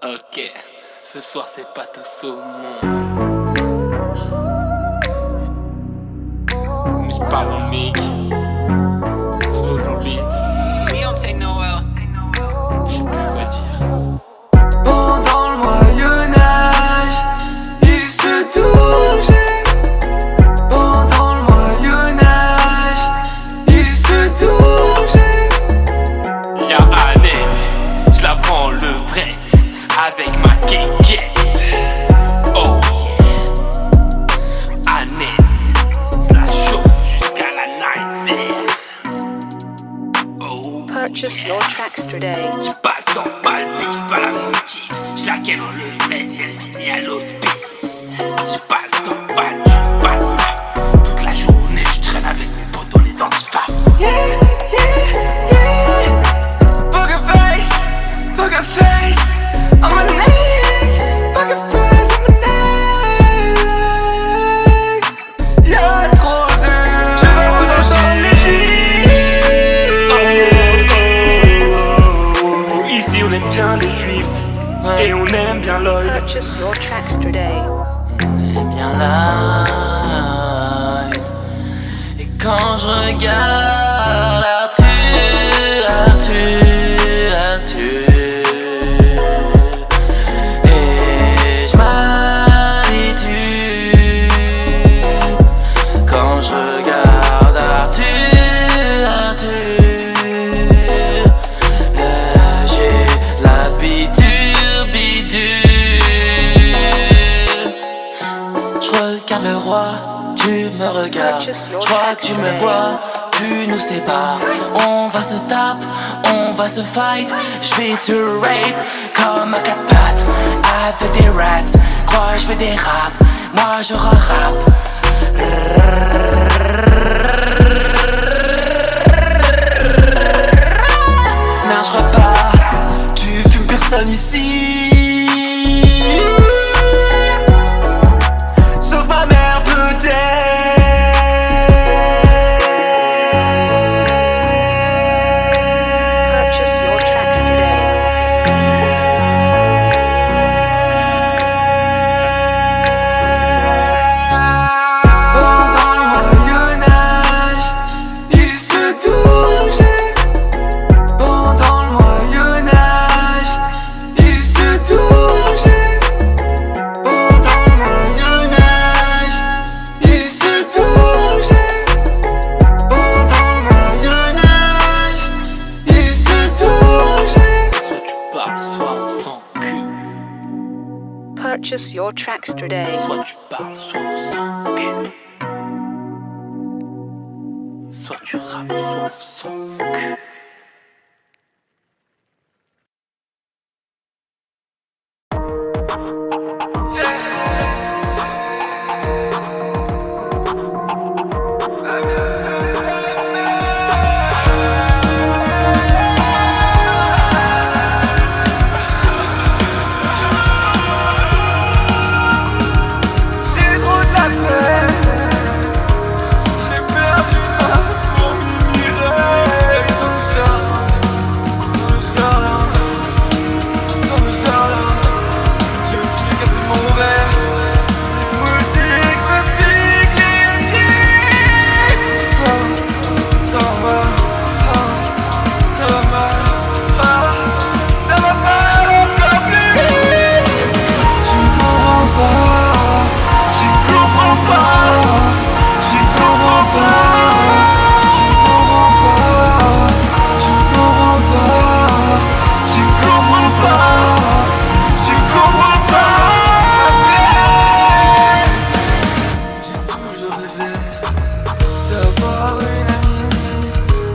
Ok, ce soir c'est pas tout saumon. Mais j'parle en mic, flow sur le beat. We don't take no L. J'sais plus quoi dire. Pendant le Moyen-Âge, ils se touchaient. Pendant le Moyen-Âge, ils se touchaient. Y'a Annette, j'la vends levrette avec ma quéquette. Oh yeah. Annette, j'la chauffe jusqu'à la night. Oh. Purchase your tracks today. J'ai pas le temps, pas le bif, pas la motive. J'la ken en levrette et elle finit à l'hospice. J'ai pas le temps, pas le tue, pas le taf. Toute la journée j'traîne avec mes potos les antifas. Yeah, yeah, yeah. Poker face, I'm a neck. Poker face, I'm a neck. Y'a trop de. Je vais vous entendre les juifs. Ici on aime bien les juifs et on aime bien Lloyd. Purchase your tracks today. On est bien là. Et quand je regarde Arthur, et je m'habitue. Quand je regarde Arthur, j'ai l'habitude bidule. Je regarde le roi, tu me regardes. Je crois que tu me vois, tu nous sépares. On va se taper, on va se fight. Je vais te rape comme un quatre pattes avec des rats. Crois je fais des raps, moi je rappe. Non je repars, tu fumes personne ici. Sauf ma mère peut-être. Purchase your tracks today. Pendant le Moyen-Âge, ils se touchaient. Pendant le Moyen-Âge, ils se touchaient. Pendant le Moyen-Âge, ils se touchaient. Pendant le Moyen-Âge, ils se touchaient. Soit tu parles, soit on s'en cul. Purchase your tracks today. Soit tu parles, soit on s'en cul. Soit tu rappes, soit on s'en cul. J'ai trop de la peine. J'ai perdu ma fourmi Mireille. Dans le jardin, dans le jardin. J'ai aussi cassé mon verre. Les moustiques me piquent les pieds. Oh, ça va mal, oh, ça va mal, oh, ça va mal encore plus. Tu comprends pas, tu comprends pas, tu comprends pas, tu comprends pas, tu comprends pas, tu comprends pas, tu comprends pas. J'ai toujours rêvé d'avoir une amie,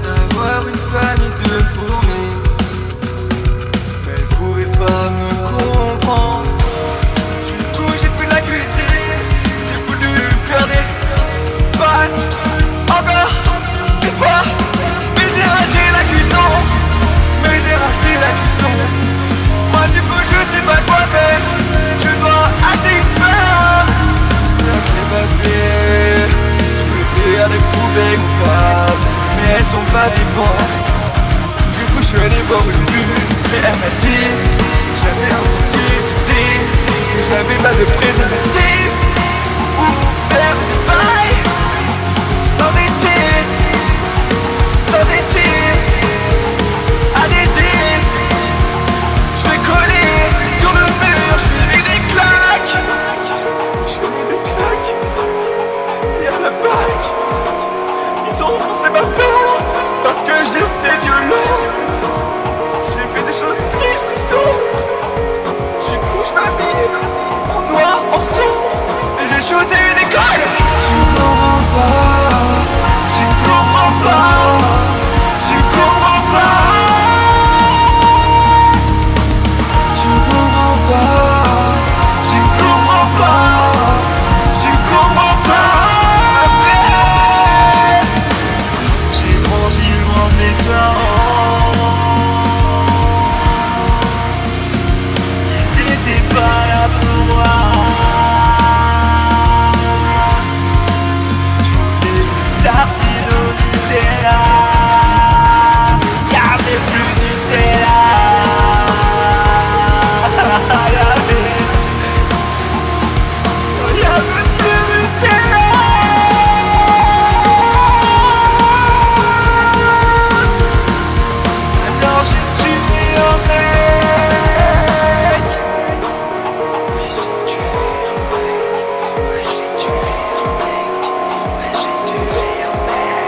d'avoir une famille de fourmis, mais elle pouvait pas me comprendre. Du coup j'ai fait la cuisine, j'ai voulu faire des pâtes, encore une fois, mais j'ai raté la cuisson, Moi du coup je sais pas quoi faire, je dois acheter une femme. Avec les papiers, je veux faire des poupées ou femmes, mais elles sont pas vivantes. Du coup je suis allé voir une pute, et elle m'a dit, j'avais un petit de préservatif pour faire des bails sans éthique, adhésif. Je vais coller sur le mur, je vais mettre des claques. Et à la bague, ils ont enfoncé ma porte parce que j'étais violent. J'ai fait des choses tristes et sombres. Du coup je m'habille en noir, en sombre, et j'ai shooté une école. Tu comprends pas, tu comprends pas, tu comprends pas. Tu comprends pas, tu comprends pas, tu comprends pas. J'ai grandi loin de mes parents. Ils étaient pas là pour moi. Je voulais une tartine au Nutella. Y'avait plus de Nutella. Y'avait plus de Nutella. Alors j'ai tué un mec. Ouais, j'ai tué un mec. Ouais, j'ai tué un mec. Ouais, j'ai tué un mec.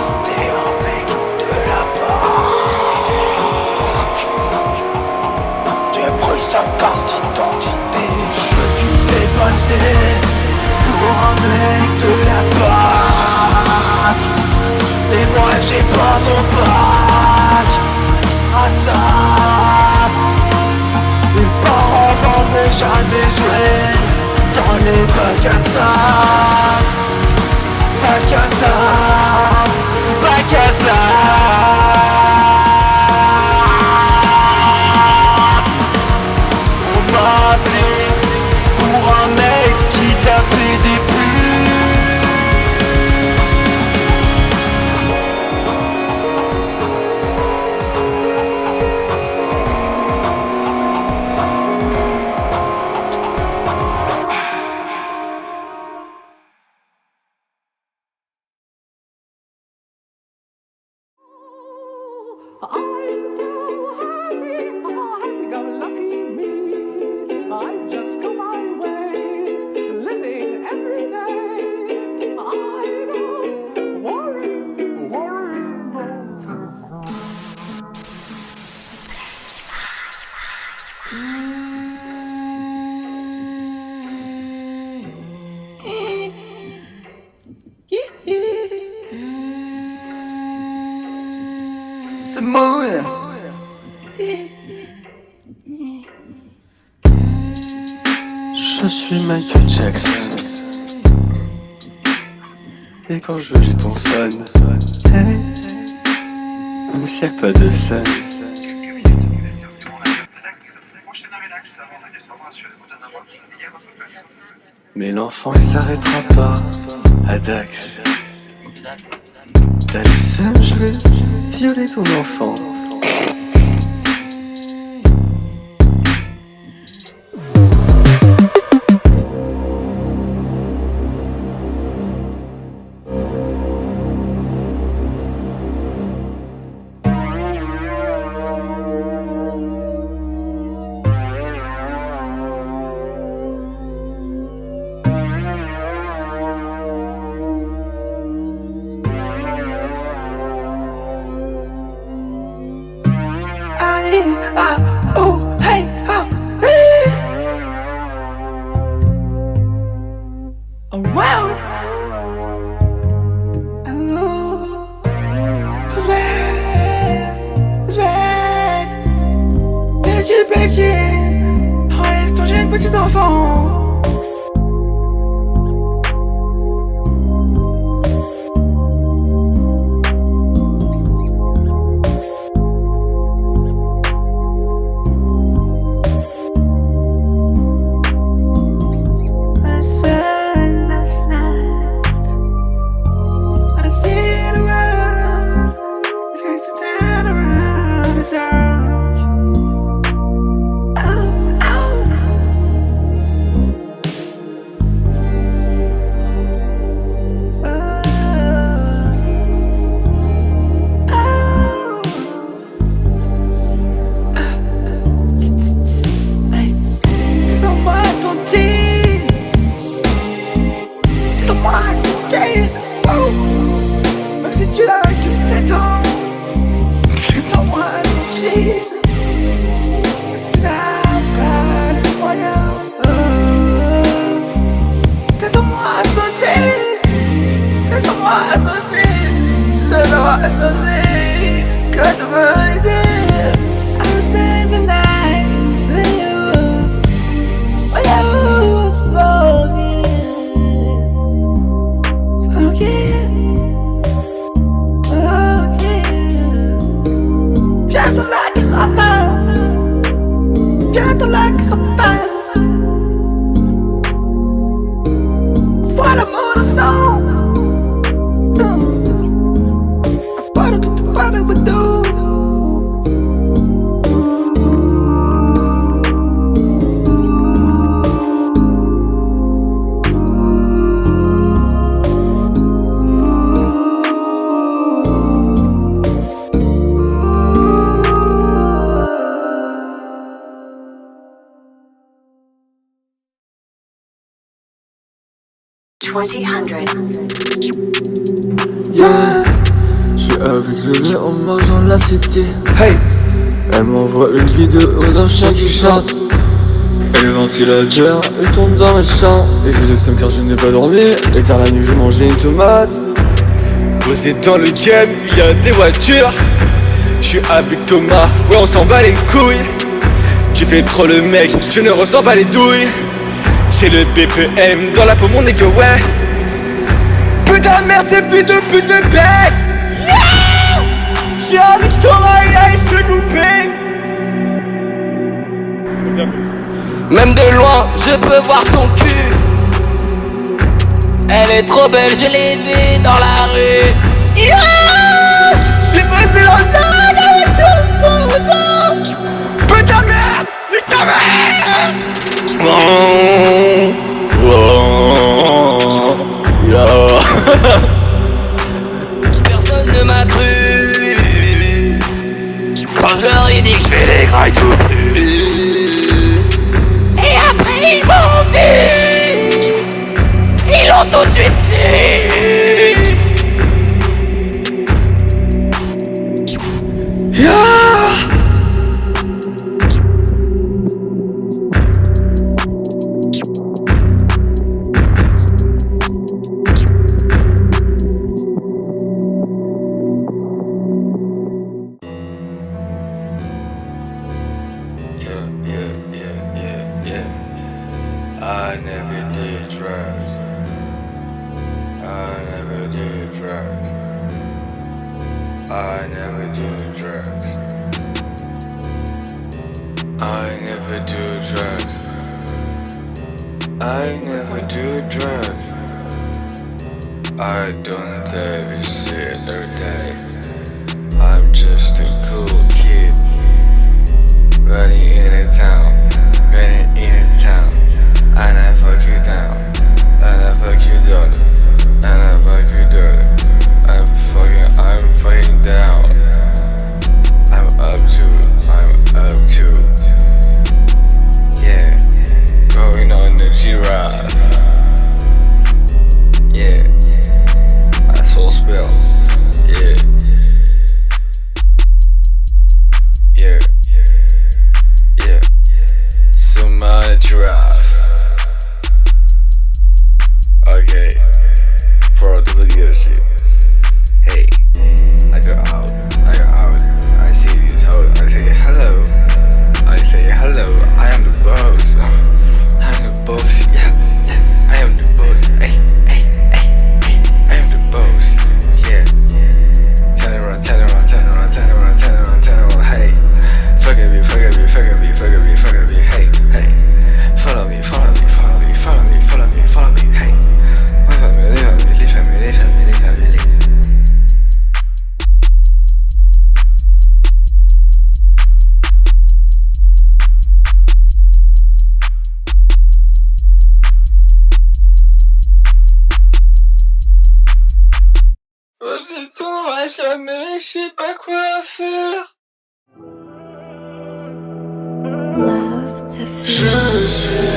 C'était un mec de la banque. J'ai pris sa carte d'identité. Je me suis fait passer pour un mec de la banque. Mais moi j'ai pas mon bac à ça. Mes parents m'emmenaient jamais jouer dans les bacs à ça. Bac à ça, bac à ça. On m'a appelé pour un mec qui tapait des putes. I'm so happy, oh happy-go-lucky me. I just go my way, living every day. I don't worry about tomorrow. C'est moyen. Je suis Michael Jackson. Et quand je veux j'ai ton son. Hey. Mais s'il y a pas de scène. Mais l'enfant il s'arrêtera pas à Dax. T'as le seum, je vais violer ton enfant. Enlève ton jeune petit enfant. caravane. Voilà mon sang. Para que tu para bedo. 2000. Yeah, j'suis avec le lait en mangeant la cité. Hey, elle m'envoie une vidéo d'un chien qui chante. Et le ventilateur, il tourne dans mes chambres. Et j'ai le seum car je n'ai pas dormi. Et tard la nuit je mangeais une tomate. Posé dans le game, il y a des voitures. J'suis avec Thomas, ouais on s'en bat les couilles. Tu fais trop le mec, je ne ressens pas les douilles. J'ai le BPM dans la peau, mon nègre, ouais. Putain de merde, ces fils de pute me pètent. Yeah, j'suis avec Thomas, il a se couper. Même de loin, je peux voir son cul. Elle est trop belle, je l'ai vue dans la rue. Yeah, j'suis passé dans le temps, la voiture pour autant. Putain de merde, nique ta mère. Personne ne m'a cru quand je leur ai dit que je fais les grailles tout cru. Et après ils m'ont vu, ils l'ont tout de suite su. I never did drugs. I never did drugs. I never do drugs. I never do drugs. I never do drugs. I don't take shit every day. I'm just a cool kid running in a town. Running in a town. And I fuck you down. And I fuck you down. And I fuck you down. I'm fucking down. I'm up to. Yeah. Going on the giraffe. Yeah. I saw spells. Yeah. Yeah. Yeah. Somebody giraffe. Okay, bro, this is good shit. Hey, I go out, I see these hoes, I say hello, I am the boss, yeah, I am the boss, hey, I am the boss, yeah. Turn around, hey, fuck a bit, hey, follow me, hey. Les familles. Je tomberai jamais, je sais pas quoi faire. Je suis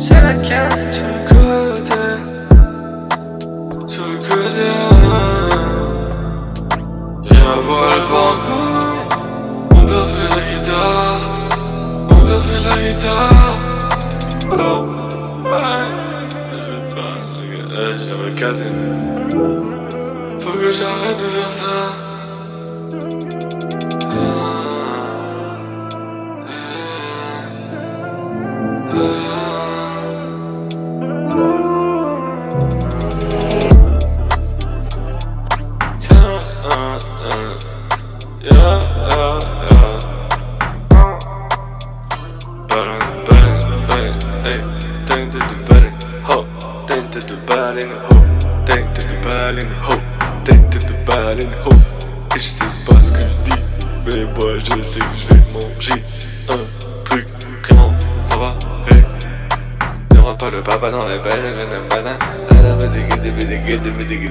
J'ai la casquette sur le côté. Sur le côté. Viens voir le banco. Mon père fait la guitare. Mon père fait la guitare. Oh, ouais. Je vais pas. Je vais me casser. Faut que j'arrête de faire ça. Et je sais pas ce que je dis, mais moi je sais que je vais manger un truc, vraiment, ça va, hey. N'aura pas le papa dans les bananes.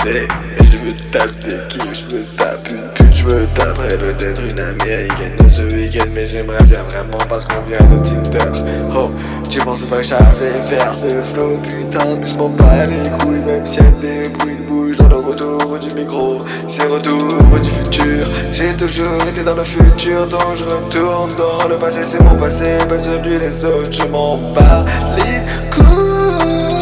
Et je me tape des kills, je me tape une pute, je me taperai peut-être une américaine ce week-end, mais j'aimerais bien vraiment parce qu'on vient de Tinder. Oh, tu pensais pas que j'avais faire ce flow, putain, mais je m'en bats les couilles, même s'il y a des bruits de bouche dans le retour du micro. C'est le retour du futur, j'ai toujours été dans le futur, donc je retourne dans le passé, c'est mon passé, pas celui des autres, je m'en bats les couilles.